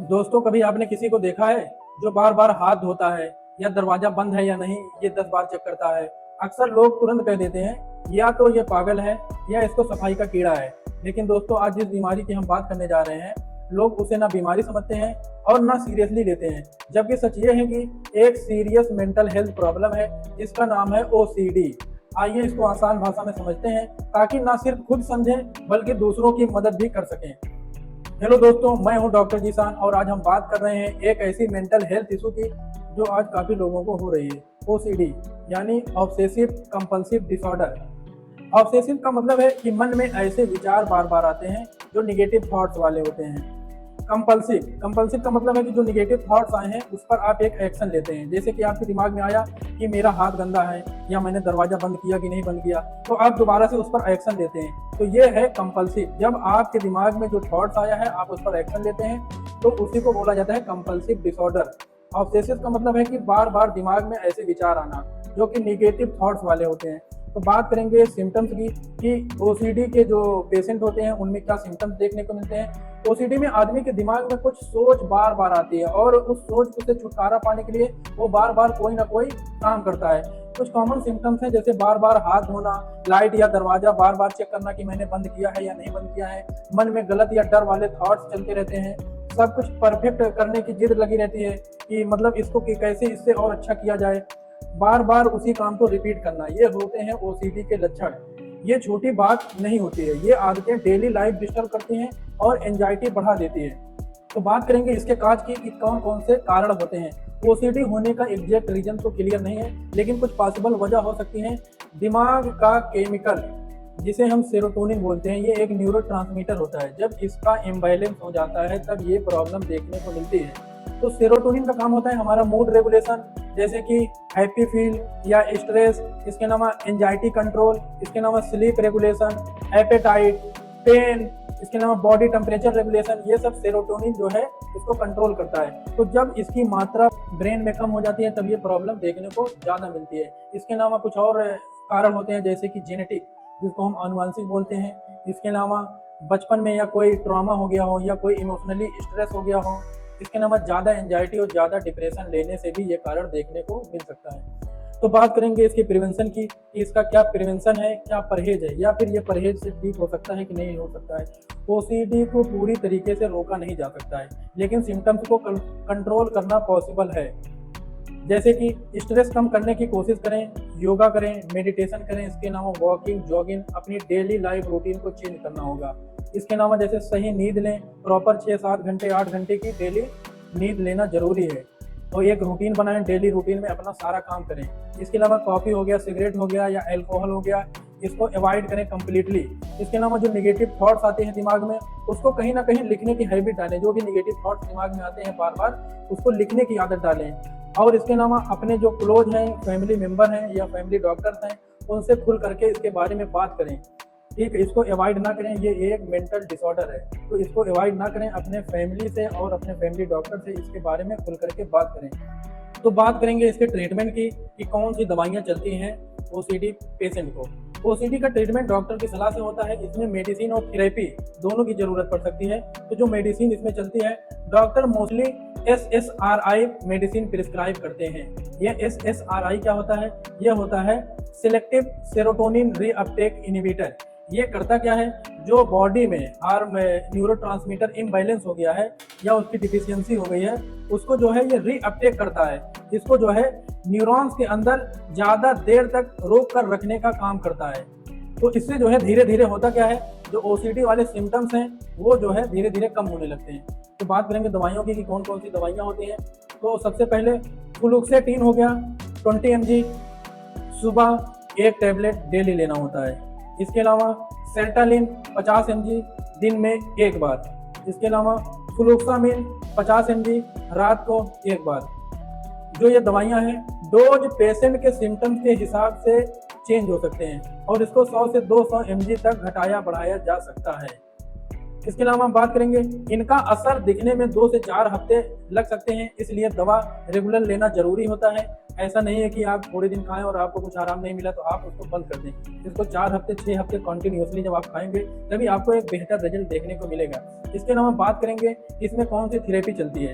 दोस्तों, कभी आपने किसी को देखा है जो बार बार हाथ धोता है या दरवाजा बंद है या नहीं ये 10 बार चेक करता है। अक्सर लोग तुरंत कह देते हैं या तो ये पागल है या इसको सफाई का कीड़ा है। लेकिन दोस्तों, आज जिस बीमारी की हम बात करने जा रहे हैं, लोग उसे ना बीमारी समझते हैं और ना सीरियसली लेते हैं। जबकि सच ये है कि एक सीरियस मेंटल हेल्थ प्रॉब्लम है जिसका नाम है OCD। आइए इसको आसान भाषा में समझते हैं ताकि ना सिर्फ खुद समझें बल्कि दूसरों की मदद भी कर सकें। हेलो दोस्तों, मैं हूं डॉक्टर जीशान और आज हम बात कर रहे हैं एक ऐसी मेंटल हेल्थ इशू की जो आज काफ़ी लोगों को हो रही है। OCD यानी ऑब्सेसिव कंपल्सिव डिसऑर्डर। ऑब्सेसिव का मतलब है कि मन में ऐसे विचार बार बार आते हैं जो निगेटिव थॉट्स वाले होते हैं। कंपल्सिव कंपल्सिव का मतलब है कि जो निगेटिव थॉट्स आए हैं उस पर आप एक एक्शन लेते हैं। जैसे कि आपके दिमाग में आया कि मेरा हाथ गंदा है या मैंने दरवाजा बंद किया कि नहीं बंद किया, तो आप दोबारा से उस पर एक्शन लेते हैं। तो ये है कंपल्सिव। जब आपके दिमाग में जो थॉट्स आया है आप उस पर एक्शन लेते हैं तो उसी को बोला जाता है कंपल्सिव डिसऑर्डर। ऑब्सेसिव का मतलब है कि बार बार दिमाग में ऐसे विचार आना जो कि निगेटिव थॉट्स वाले होते हैं। तो बात करेंगे सिम्टम्स की कि OCD के जो पेशेंट होते हैं उनमें क्या सिम्टम्स देखने को मिलते हैं। OCD में आदमी के दिमाग में कुछ सोच बार बार आती है और उस सोच से छुटकारा पाने के लिए वो बार बार कोई ना कोई काम करता है। कुछ कॉमन सिम्टम्स हैं जैसे बार बार हाथ धोना, लाइट या दरवाजा बार बार चेक करना कि मैंने बंद किया है या नहीं बंद किया है, मन में गलत या डर वाले थॉट्स चलते रहते हैं, सब कुछ परफेक्ट करने की जिद लगी रहती है कि मतलब इसको कि कैसे इससे और अच्छा किया जाए, बार बार उसी काम को रिपीट करना, ये होते हैं OCD के लक्षण। ये छोटी बात नहीं होती है, ये आदतें डेली लाइफ डिस्टर्ब करती हैं और एंजाइटी बढ़ा देती है। तो बात करेंगे इसके काज की कि कौन कौन से कारण होते हैं। OCD होने का एग्जैक्ट रीजन तो क्लियर नहीं है, लेकिन कुछ पॉसिबल वजह हो सकती हैं। दिमाग का केमिकल जिसे हम सेरोटोनिन बोलते हैं, ये एक न्यूरोट्रांसमीटर होता है। जब इसका इम्बैलेंस हो जाता है तब ये प्रॉब्लम देखने को मिलती है। तो सेरोटोनिन का काम होता है हमारा मूड रेगुलेशन, जैसे कि हैप्पी फील या स्ट्रेस, इसके अलावा एंजाइटी कंट्रोल, इसके अलावा स्लीप रेगुलेशन, एपेटाइट, पेन, इसके अलावा बॉडी टेम्परेचर रेगुलेशन, ये सब सेरोटोनिन जो है इसको कंट्रोल करता है। तो जब इसकी मात्रा ब्रेन में कम हो जाती है तब ये प्रॉब्लम देखने को ज़्यादा मिलती है। इसके अलावा कुछ और कारण होते हैं जैसे कि जेनेटिक, जिसको हम आनुवंशिक बोलते हैं। इसके अलावा बचपन में या कोई ट्रॉमा हो गया हो या कोई इमोशनली स्ट्रेस हो गया हो। इसके अलावा ज़्यादा एंजाइटी और ज़्यादा डिप्रेशन लेने से भी ये कारण देखने को मिल सकता है। तो बात करेंगे इसके प्रिवेंशन की कि इसका क्या प्रिवेंशन है, क्या परहेज है, या फिर ये परहेज से ठीक हो सकता है कि नहीं हो सकता है। OCD को पूरी तरीके से रोका नहीं जा सकता है, लेकिन सिम्टम्स को कंट्रोल करना पॉसिबल है। जैसे कि स्ट्रेस कम करने की कोशिश करें, योगा करें, मेडिटेशन करें। इसके अलावा वॉकिंग, जॉगिंग, अपनी डेली लाइफ रूटीन को चेंज करना होगा। इसके अलावा जैसे सही नींद लें, प्रॉपर 6-7 घंटे 8 घंटे की डेली नींद लेना जरूरी है। और एक रूटीन बनाएं, डेली रूटीन में अपना सारा काम करें। इसके अलावा कॉफ़ी हो गया, सिगरेट हो गया या अल्कोहल हो गया, इसको अवॉइड करें कम्प्लीटली। इसके अलावा जो नेगेटिव थॉट्स आते हैं दिमाग में उसको कहीं ना कहीं लिखने की हैबिट डालें। जो भी नेगेटिव थॉट्स दिमाग में आते हैं बार बार उसको लिखने की आदत डालें। और इसके अलावा अपने जो क्लोज हैं, फैमिली मेम्बर हैं या फैमिली डॉक्टर्स हैं, उनसे खुल करके इसके बारे में बात करें। ठीक है, इसको अवॉइड ना करें, ये एक मेंटल डिसऑर्डर है तो इसको अवॉइड ना करें। अपने फैमिली से और अपने फैमिली डॉक्टर से इसके बारे में खुल करके बात करें। तो बात करेंगे इसके ट्रीटमेंट की कि कौन सी दवाइयाँ चलती हैं OCD पेशेंट को। OCD का ट्रीटमेंट डॉक्टर की सलाह से होता है। इसमें मेडिसिन और थेरेपी दोनों की जरूरत पड़ सकती है। तो जो मेडिसिन इसमें चलती है, doctor mostly SSRI medicine prescribe करते हैं। यह SSRI क्या होता है? यह होता है सिलेक्टिव सेरोटोनिन रीअपटेक इनहिबिटर। ये करता क्या है, जो बॉडी में न्यूरोट्रांसमीटर इम्बैलेंस हो गया है या उसकी डिफिशियंसी हो गई है, उसको जो है ये रीअपटेक करता है। इसको जो है न्यूरॉन्स के अंदर ज़्यादा देर तक रोक कर रखने का काम करता है। तो इससे जो है धीरे धीरे होता क्या है, जो OCD वाले सिम्टम्स हैं वो जो है धीरे धीरे कम होने लगते हैं। तो बात करेंगे दवाइयों की कि कौन कौन सी दवाइयाँ होती हैं। तो सबसे पहले फ्लुक्सेटिन हो गया 20 mg, सुबह 1 टैबलेट डेली लेना होता है। इसके अलावा सेल्टालिन 50 mg दिन में 1 बार। इसके अलावा फ्लुक्सामिन 50 mg रात को 1 बार। जो ये दवाइयाँ हैं डोज पेशेंट के सिम्टम्स के हिसाब से चेंज हो सकते हैं और इसको 100 से 200 mg तक घटाया बढ़ाया जा सकता है। इसके अलावा हम बात करेंगे, इनका असर दिखने में 2 से 4 हफ्ते लग सकते हैं, इसलिए दवा रेगुलर लेना जरूरी होता है। ऐसा नहीं है कि आप थोड़े दिन खाएं और आपको कुछ आराम नहीं मिला तो आप उसको बंद कर दें। इसको 4 हफ्ते 6 हफ्ते कंटिन्यूसली जब आप खाएंगे तभी आपको एक बेहतर रिजल्ट देखने को मिलेगा। इसके अलावा बात करेंगे इसमें कौन सी थेरेपी चलती है,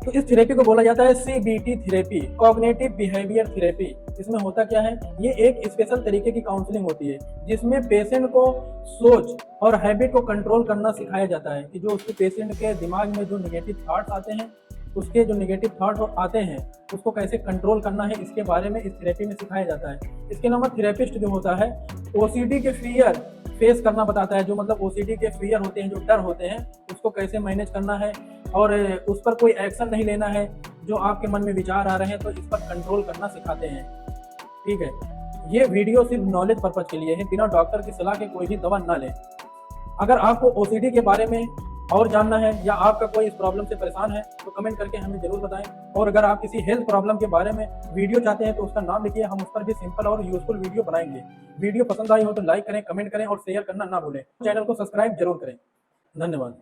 तो इस थेरेपी को बोला जाता है CBT therapy, cognitive behaviour therapy. इसमें होता क्या है, ये एक स्पेशल तरीके की काउंसलिंग होती है जिसमें पेशेंट को सोच और हैबिट को कंट्रोल करना सिखाया जाता है कि जो उसके पेशेंट के दिमाग में जो नेगेटिव थॉट्स आते हैं, उसके जो नेगेटिव थॉट आते हैं उसको कैसे कंट्रोल करना है, इसके बारे में इस थेरेपी में सिखाया जाता है। इसके अलावा थेरेपिस्ट जो होता है OCD के फियर फेस करना बताता है, जो मतलब OCD के फियर होते हैं, जो डर होते हैं, उसको कैसे मैनेज करना है और उस पर कोई एक्शन नहीं लेना है। जो आपके मन में विचार आ रहे हैं तो इस पर कंट्रोल करना सिखाते हैं। ठीक है, ये वीडियो सिर्फ नॉलेज पर्पज के लिए है, बिना डॉक्टर की सलाह के कोई भी दवा ना लें। अगर आपको OCD के बारे में और जानना है या आपका कोई इस प्रॉब्लम से परेशान है तो कमेंट करके हमें जरूर बताएं। और अगर आप किसी हेल्थ प्रॉब्लम के बारे में वीडियो चाहते हैं तो उसका नाम लिखिए, हम उस पर भी सिंपल और यूजफुल वीडियो बनाएंगे। वीडियो पसंद आई हो तो लाइक करें, कमेंट करें और शेयर करना ना भूलें। चैनल को सब्सक्राइब जरूर करें। धन्यवाद।